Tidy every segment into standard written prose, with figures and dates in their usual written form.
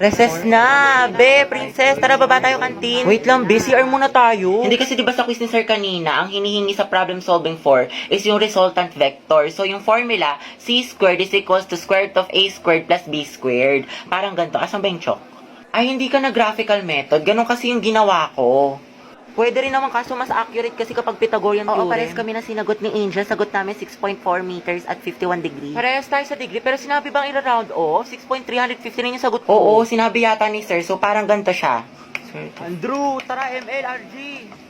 Recess na! Be, princess, tara baba tayo kantin. Wait lang, be, CR muna tayo. Hindi kasi diba sa quiz ni sir kanina, ang hinihingi sa problem solving for is yung resultant vector. So yung formula, c squared is equals to square root of a squared plus b squared. Parang ganito. Asan ba yung chalk? Ay, hindi ka na graphical method. Ganon kasi yung ginawa ko. Pwede rin naman kaso mas accurate kasi kapag Pythagorean theorem. Oo, pares kami na sinagot ni Angel. Sagot namin 6.4 meters at 51 degrees. Parehas tayo sa degree, pero sinabi bang ira-round off? 6.359 yung sagot ko. Oo, sinabi yata ni sir. So parang ganito siya. Andrew, tara MLRG.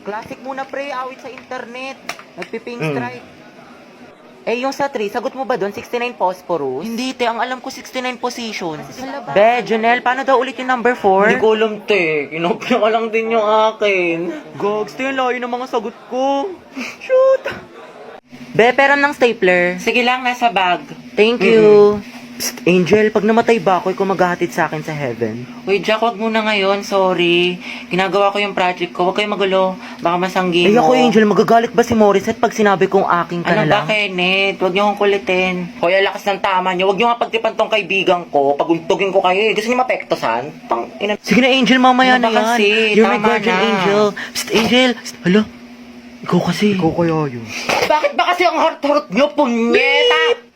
Classic muna pre, awit sa internet. Nagpiping strike. Eh, yung sa 3, sagot mo ba doon? 69 phosphorus? Hindi, te. Ang alam ko, 69 positions. Be, Janelle, paano daw ulit yung number 4? Hindi ko alam, te. Kinopya ka lang din yung akin. Gogs, te, layo ng mga sagot ko. Shoot! Be, pera ng stapler. Sige lang, nasa bag. Thank you. Psst, Angel, pag namatay ba ako, ikaw maghahatid sa akin sa heaven? Uy, Jack, wag muna ngayon. Sorry. Ginagawa ko yung project ko. Huwag kayo magulo. Baka masanggi mo. Ako, Angel, magagalit ba si Morissette pag sinabi kong aking ka na lang? Ano ba, Kenneth? Huwag niyo akong kulitin. Hoy, lakas ng tama niyo. Huwag niyo nga pagtipan tong kaibigan ko. Paguntugin ko kayo. Gusto niyo mapektosan? Sige na, Angel, mamaya Ano na ba yan. kasi? You're my Tama guardian na. angel. Psst, Angel. Psst, hala. Ikaw kasi. Ikaw kaya yun. Bakit ba kasi ang heart-heart nyo, punyeta?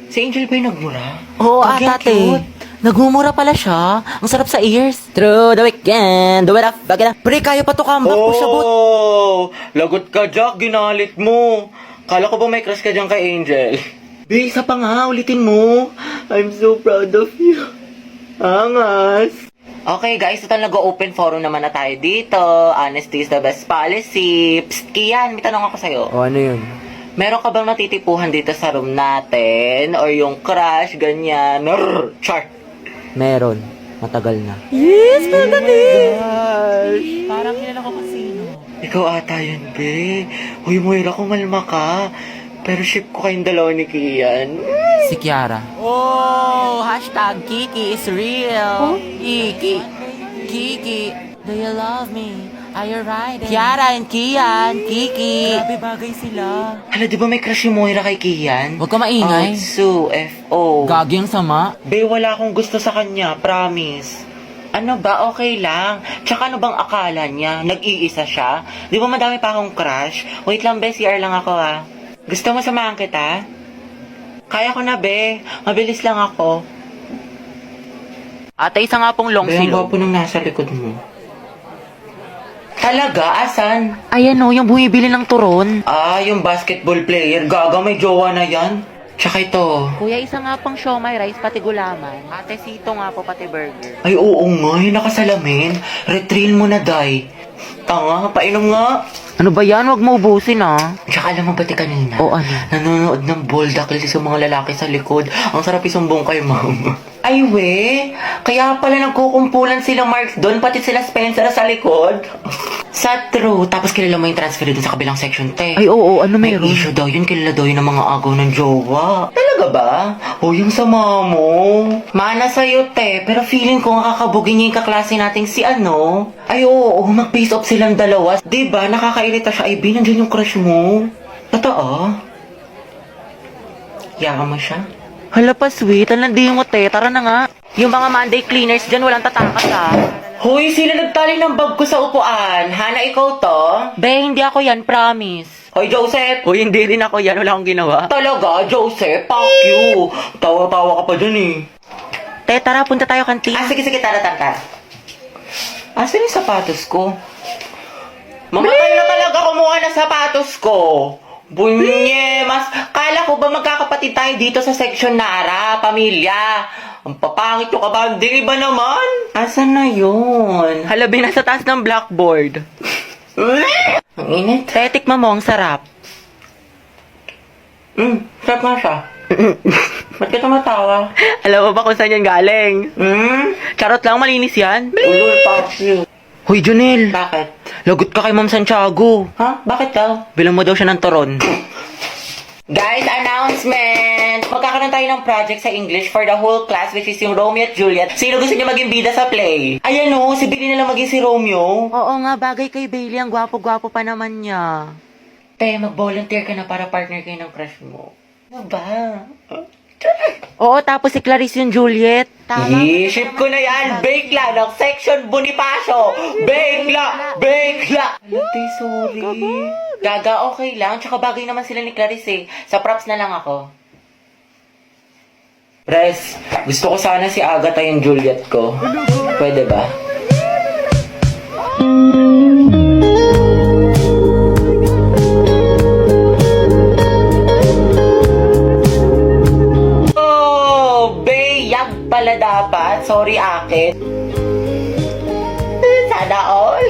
Si Angel ba yung nagmura? Oo, Ang ate. cute. Nagmumura pala siya. Ang sarap sa ears. Through the weekend, do it up, back it up. Pre, kaya pa to comeback po siya, bot. Oh, lagot ka, Jack. Ginalit mo. Kala ko ba may crush ka dyan kay Angel? Be, isa pa nga, ulitin mo. I'm so proud of you. Angas. Okay guys, total nag-open forum naman na tayo dito. Honesty is the best policy. Psst, Kian, may tanong ako sa'yo. O, ano yun? Meron ka bang natitipuhan dito sa room natin? Or yung crush, ganyan? Char. Meron. Matagal na. Yes, magaling! Parang kilala ko kasino. Ikaw ata yun, be. Uy, Moira, kumalma ka. Pero ship ko kayong dalawa ni Kian. Si Kiara. Oh, hashtag Kiki is real. Kiki. Kiki. Do you love me? Are you riding? Kiara and Kian. Kiki. Grabe bagay sila. Hala, di ba may crush yung Moira kay Kian? Huwag ka maingay. Outsu, F.O. Gagi ang sama. Be, wala akong gusto sa kanya, promise. Ano ba? Okay lang. Tsaka ano bang akala niya? Nag-iisa siya? Di ba madami pa akong crush? Wait lang, be. CR lang ako, ah. Gusto mo samahan kita? Kaya ko na, be. Mabilis lang ako. Ate, isa nga pong long Be, ang silog. gwapo nung nasa likod mo. Talaga? Asan? Ayan o, yung bumibili ng turon. Ah, yung basketball player. Gaga, may jowa na yan. Tsaka ito. Kuya, isa nga pang siomay rice, pati gulaman. Ate, sito nga po, pati burger. Ay, oo nga, yung nakasalamin. Retrail mo na, Day. Tanga, painom nga. Ano ba yan? Huwag mo ubusin, ah. Tsaka alam mo ba kanina? O ano? Nanonood ng boldakil sa mga lalaki sa likod. Ang sarap isumbong kay mama. Ay, we. Kaya pala nagkukumpulan sila Mark doon, pati sila Spencer sa likod. Sa true. Tapos kilala mo yung transfer doon sa kabilang section, te. Ay, oo, ano May meron? issue daw yun, kilala daw yun ng mga agaw ng jowa. Talaga ba? O yung sama mo. Mana sa'yo, te. Pero feeling ko nakakabugin niya yung kaklase nating si ano. Ay, oo, mag-face off silang dalawa. Diba, nakakairita siya. Ay, B, nandiyan yung crush mo. Totoo? Yaka mo siya? Hala pa, sweet. Ang landi mo, te. Tara na nga. Yung mga Monday cleaners dyan, walang tatakas, ah. Hoy, sila nagtali ng bag ko sa upuan. Hana, ikaw to? Be, hindi ako yan, promise. Hoy, Joseph! Uy, hindi rin ako yan. Wala akong ginawa. Talaga, Joseph? Fuck you! Tawa-tawa ka pa dyan eh. Te, tara, punta tayo kantin. Sige, tara. Asan yung sapatos ko? Mamatay na talaga kumuha ng sapatos ko. Bunye, mas kala ko ba magkakapatid tayo dito sa section Nara, pamilya? Ang papangit yung kabanding iba naman. Asan na yun? Hala, be, nasa taas ng blackboard. Ang init. Te, tikman mo, ang sarap. Sarap nga siya. Ba't ka tumatawa? Alam mo ba kung saan yan galing? Charot lang, malinis yan. Ulul, fuck you. Hoy, Junel. Bakit? Lagot ka kay Ma'am Santiago. Ha? Bakit daw? Bilang mo daw siya ng toron. Guys, announcement! Magkakaroon tayo ng project sa English for the whole class, which is yung Romeo at Juliet. Sino gusto niyo maging bida sa play? Ayan o, si Billy na lang maging si Romeo. Oo nga, bagay kay Bailey. Ang gwapo-gwapo pa naman niya. Te, mag-volunteer ka na para partner kayo ng crush mo. Ano ba? Oo, tapos si Clarice yung Juliet. Ship ko na yan! Bakla ng Section Bonifacio! Bakla! Bakla! Ate, sorry. Gaga, okay lang. Tsaka bagay naman sila ni Clarice eh. Sa props na lang ako. Pres, gusto ko sana si Agatha yung Juliet ko. Pwede ba? Oh, Beyag pala dapat. Sorry, akin. Sana all.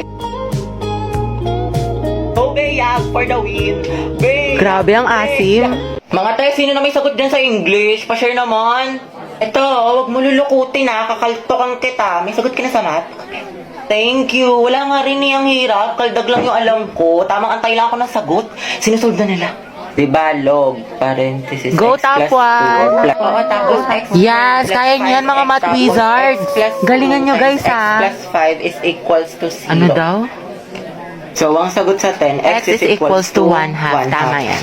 Oh, Beyag for the win. Beyag. Grabe ang asim. Mga tayo, sino na may sagot dyan sa English? Pa-share naman. Ito, huwag mo lulukutin ha. Kakaltokan kita. May sagot ka na sa math? Thank you. Wala nga rin niyang hirap. Kaldag lang yung alam ko. Tamang antay lang ako ng sagot. Sinusolve na nila. Diba, log, parenthesis, Go, x top plus 2. one. Oo, tapos x Yes, plus kaya niyo yan, 5x, mga math tapos wizards. x plus 2 Galingan niyo, guys, times ha. x plus 5 is equals to 0. Ano daw? So, ang sagot sa 10, X is equals to 1 half. Tama yan.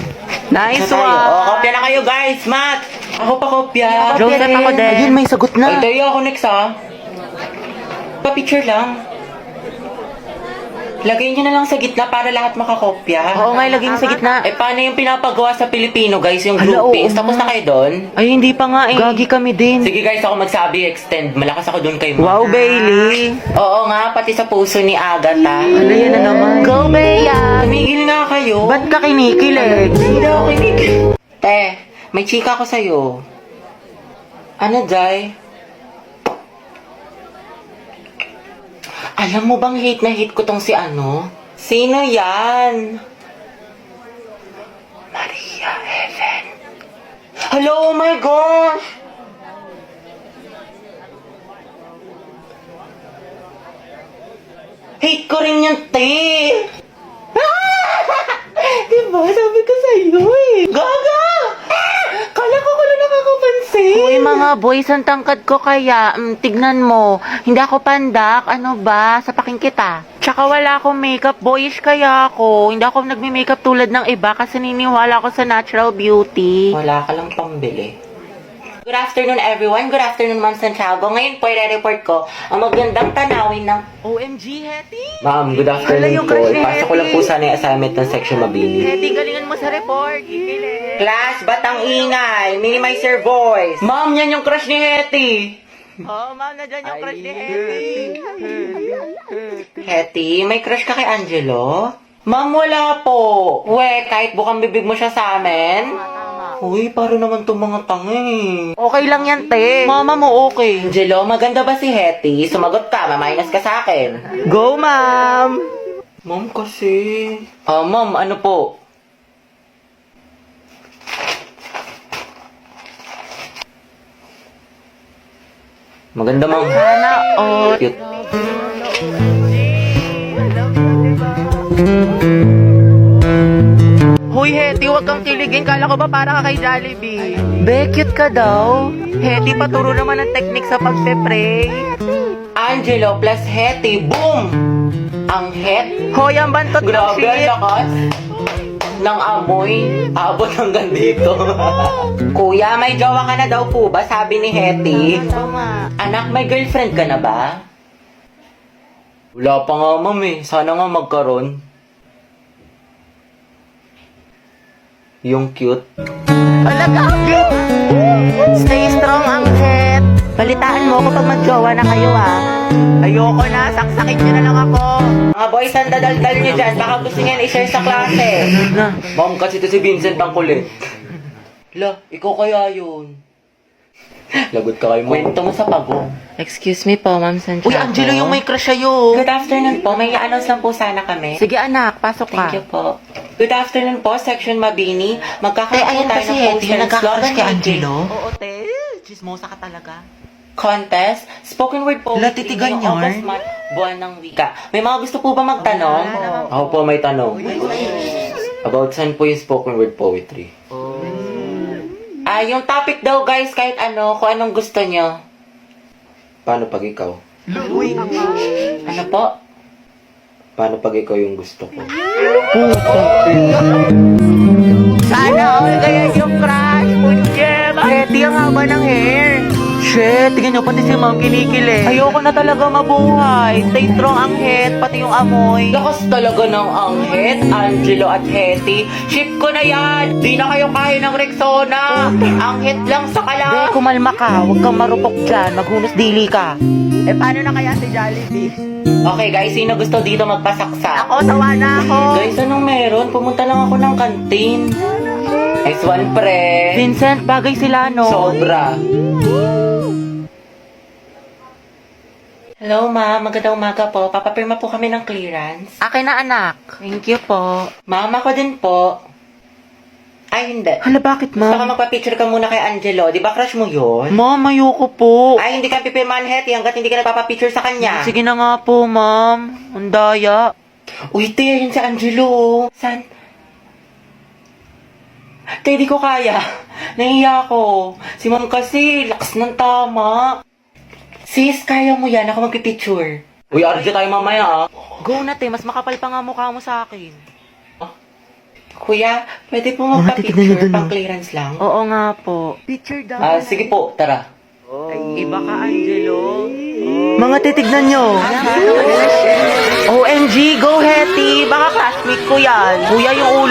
Nice Tayo. one. O, kopya na kayo, guys. Math! Ako pa kopya. Joseph, ako din. Ayun, may sagot Ay, na. tayo ako next, ha? Pa-picture lang. Lagay nyo na lang sa gitna para lahat makakopya. Oo nga, ilagay mo sa gitna. Eh, paano yung pinapagawa sa Pilipino, guys? Yung Hala, groupings. oo Tapos nga. na kayo doon? Ay, hindi pa nga eh. Gagi kami din. Sige, guys, ako magsabi, extend. Malakas ako doon kay Mom. Wow, Bailey. Oo nga, pati sa puso ni Agatha. Ano yan na naman? Go, Bea. Tumigil nga kayo. Ba't ka kinikilig? Hindi ako kinig. Te, may chika ko sa'yo. Ano, Jai? Alam mo bang hate na hate ko tong si ano? Sino yan? Maria Helen. Hello, oh my gosh! Hate ko rin yung te! Diba? Sabi ko sa'yo eh. Gaga! Kala ko lang nakakapansin. Uy, mga boys, ang tangkad ko kaya, tignan mo, hindi ako pandak, ano ba, sapakin kita. Tsaka wala akong makeup, boyish kaya ako. Hindi ako nagme-makeup tulad ng iba kasi niniwala ako sa natural beauty. Wala ka lang pambili. Good afternoon, everyone. Good afternoon, Ma'am Santiago. Ngayon po, i-report ko ang magandang tanawin ng... OMG, Hetty! Ma'am, good Hala, afternoon yung po. crush ni Ipasa ko lang po Hetty. sana yung assignment ng section Mabini. Hetty, galingan mo sa report. Kikilig. Class, ba't ang ingay? Minimize your voice. Ma'am, yan yung crush ni Hetty. Oh, ma'am, nandiyan yung crush ni Hetty. Hetty, may crush ka kay Angelo? Ma'am, wala po. We, kahit bukang bibig mo siya sa amin. Uy, paro naman itong mga tanga eh. Okay lang yan, te. Mama mo okay. Angelo, maganda ba si Hetty? Sumagot ka, maminus ka sa akin. Go, ma'am! Ma'am kasi... ma'am, ano po? Maganda, ma'am. Sana all. Cute. Hoy, Hetty, huwag kang kiligin. Kala ko ba para ka kay Jollibee? Be, cute ka daw. Hetty, paturo naman ang technique sa pagpe-pray. Angelo plus Hetty, boom! Ang het. Hoy, ang bantot ng Grabe, ang shit. lakas. Ng amoy. Abot hanggang dito. Kuya, may jowa ka na daw po ba? Sabi ni Hetty. Tama. Anak, may girlfriend ka na ba? Wala pa nga, ma'am eh. Sana nga magkaroon. Yung cute. Alaga! Stay strong, ang het. Balitaan mo ako pag mag-jowa na kayo, ah. Ayoko na, saksakin nyo na lang ako. Mga boys, ang dadaldal nyo dyan. Baka gusto niyan i-share sa klase. Na. Ma'am, kasi to si Vincent ang kulit. La, ikaw kaya yun. Lagot ka kayo mo. Kwento mo sa pagong. Excuse me po, Ma'am Santiago. Uy, Angelo, yung may crush sa'yo. Good afternoon po. May i-announce lang po sana kami. Sige, anak, pasok ka. Thank you po. Good afternoon po, Section Mabini. Magkakaroon Ayan tayo kasi, ng Hetty, poster and nagkakrush slogan kay making Angelo. Oo, te. Chismosa ka talaga. Contest, spoken word poetry Latitigan ngayong yun? August month, buwan ng wika. May mga gusto po ba magtanong? Ako po may tanong. About saan po yung spoken word poetry? Yung topic daw guys, kahit ano, kung anong gusto nyo. Paano pag ikaw? Ano po? Paano pag ikaw yung gusto ko? Sana all kaya yung crush mo, Jem. Hetty, ang haba ng hair. Shit, tingnan nyo, pati si ma'am kinikili. Ayoko na talaga mabuhay. Stay strong ang het, pati yung amoy. Lakas talaga ng Anghet, Angelo at Hetty. Ship ko na yan! Di na kayo kaya ng Rexona! Anghet lang sa kala! Be, kumalma ka. Huwag kang marupok dyan. Maghunos dili ka. Eh, paano na kaya si Jollibee? Okay guys, sino gusto dito magpasaksa? Ako, sawa na ako. Guys, anong meron? Pumunta lang ako ng kantin. Nice one, pre. Vincent, bagay sila, no? Sobra. Hello, ma'am. Magandang umaga po. Papapirma po kami ng clearance. Akin na, anak. Thank you po. Ma'am, ako din po. Ay, hindi. Hala, bakit, Baka ma'am? magpa-picture ka muna kay Angelo. Di ba crush mo yun? Ma'am, ayoko po. Ay, hindi ka pipirmahan, Hetty, hanggat hindi ka nagpapapicture sa kanya. Sige na nga po, ma'am. Ang daya. Uy, te, yun si Angelo. San? Te, di ko kaya. Nahiya ko. Si ma'am kasi, lakas ng tama. Sis, kaya mo yan. Ako magpipicture. Uy, RJ tayo mamaya, ah. Go na, te. Mas makapal pa nga mukha mo sa akin. Kuya, pwede po tignan niyo magpa-picture dun, pang oh. clearance lang? Oo nga po. Picture daw. Sige po, tara. Ay, iba ka, Angelo. Mga titignan nyo. OMG, go Hetty. Baka classmate ko yan. Kuya, yung ulo